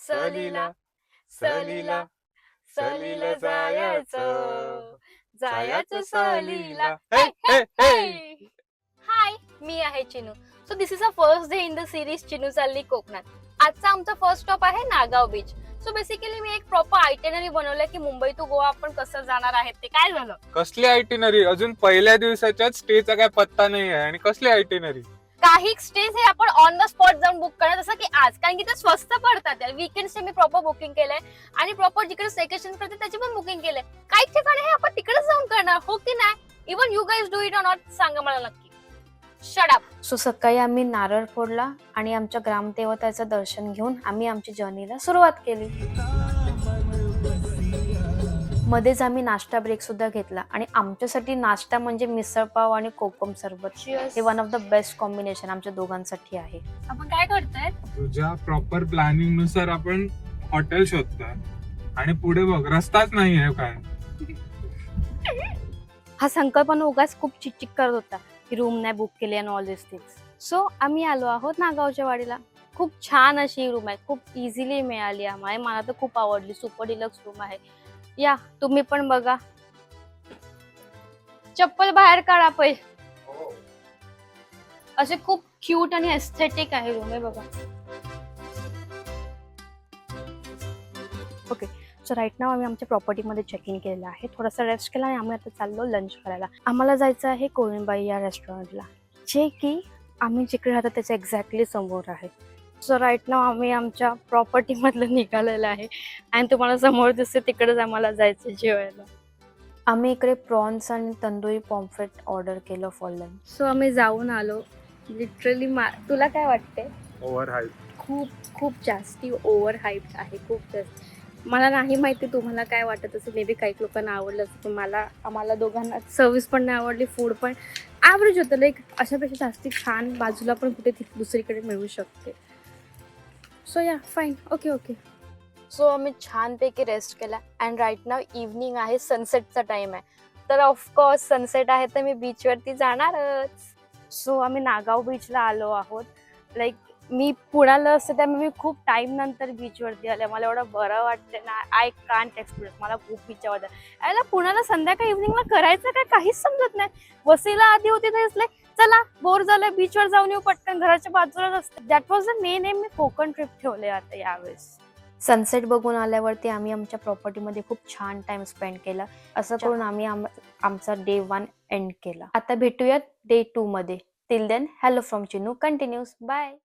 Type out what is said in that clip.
सहलीला सहलीला सहलीला जायचं जायचं सहलीला. हे हे हे. हाय, मी आहे Chinu. So this is a first day in the series Chinu चालली कोकणात. आजचा आमचा फर्स्ट स्टॉप आहे नागाव बीच. सो बेसिकली मी एक प्रॉपर आयटेनरी बनवलंय की मुंबई टू गोवा आपण कसं जाणार आहे ते. काय झालं? कसली आयटिनरी? अजून पहिल्या दिवसाच्या स्टेचा काय पत्ता नाही आहे आणि कसली आयटिनरी? काही स्टेज हे आपण ऑन द स्पॉट जाऊन बुक करणार, जसं की आज, कारण की ते स्वस्त पडतात. वीकेंडचे मी प्रॉपर बुकिंग केलंय आणि प्रॉपर जिकडे स्टेकेशन करते त्याची पण बुकिंग केलंय. काही ठिकाणी हे आपण तिकडेच जाऊन करणार, हो की नाही? Even you guys do it or not, सांगा मला नक्की. Shut up. सो सकाळी आम्ही नारळ फोडला आणि आमच्या ग्रामदेवताचं दर्शन घेऊन आम्ही आमची जर्नीला सुरुवात केली. मध्येच आम्ही नाश्ता ब्रेक सुद्धा घेतला आणि आमच्यासाठी नाश्ता म्हणजे मिसळपाव आणि कोकम सरबत. हे one of the best combination आमच्या दोघांसाठी आहे. आपण काय करतोय? तुझ्या प्रॉपर प्लॅनिंग नुसार आपण हॉटेल शोधतोय आणि पुढे बघ रस्ताच नाही आहे काय. हा संकल्पना उगाच खूप चिकचिक करत होता की रूम नाही बुक केली आणि ऑल दिस थिंग्स. सो आम्ही आलो आहोत नागावच्या वाडीला. खूप छान अशी रूम आहे, खूप इझिली मिळाली आम्हाला. मला तर खूप आवडली. सुपर डिलक्स रूम आहे. या तुम्ही पण बघा. चप्पल बाहेर काढा पहिले. असे खूप क्यूट आणि एस्थेटिक आहे रूम आहे बघा. ओके, सो राईट नाव आम्ही आमच्या प्रॉपर्टीमध्ये चेक इन केलेलं आहे. थोडासा रेस्ट केला आणि आम्ही आता चाललो लंच करायला. आम्हाला जायचं आहे कोळीणबाई या रेस्टॉरंटला, जे की आम्ही जिकडे राहतो त्याच्या एक्झॅक्टली समोर आहे. सो राईट नाव आम्ही आमच्या प्रॉपर्टीमधलं निघालेलं आहे आणि तुम्हाला समोर दिसते तिकडेच आम्हाला जायचं जेवायला. आम्ही इकडे प्रॉन्स आणि तंदुरी पॉम्फ्रेट ऑर्डर केलं फॉर लंच. सो आम्ही जाऊन आलो. लिटरली तुला काय वाटते? Over hype. खूप खूप जास्ती ओव्हर हाईप आहे, खूप जास्त. मला नाही माहिती तुम्हाला काय वाटत असेल. मे बी काही लोकांना आवडलं असेल, पण आम्हाला दोघांना सर्व्हिस पण नाही आवडली, फूड पण ॲव्हरेज होतं. लाईक अशापेक्षा जास्ती छान बाजूला पण कुठे दुसरीकडे मिळू शकते. सो या फाईन, ओके. सो आम्ही छानपैकी रेस्ट केला अँड राईट नाव इव्हनिंग आहे, सनसेटचा टाइम आहे. तर ऑफकोर्स सनसेट आहे तर मी बीचवरती जाणारच. सो आम्ही नागाव बीचला आलो आहोत. लाईक मी पुण्याला असते त्यामुळे मी खूप टाइम नंतर बीचवरती आले. मला एवढं बरं वाटतं ना, आय कांट एक्सप्रेस. मला खूप बीच आवडतं. याला पुण्याला संध्याकाळी इव्हनिंगला करायचं काय काहीच समजत नाही. वसईला आधी होती तर दिसले चला बोर झालं बीचवर जाऊन येऊ पटकन, घराच्या बाजूलाच असते. That was the main M. Me Konkan trip ठेवले आता यावेळेस. सनसेट बघून आल्यावरती आम्ही आमच्या प्रॉपर्टीमध्ये खूप छान टाइम स्पेंड केला. असं करून आम्ही आमचा डे 1 एंड केला. आता भेटूयात डे 2 मध्ये. Till then hello from Chinu continues. Bye.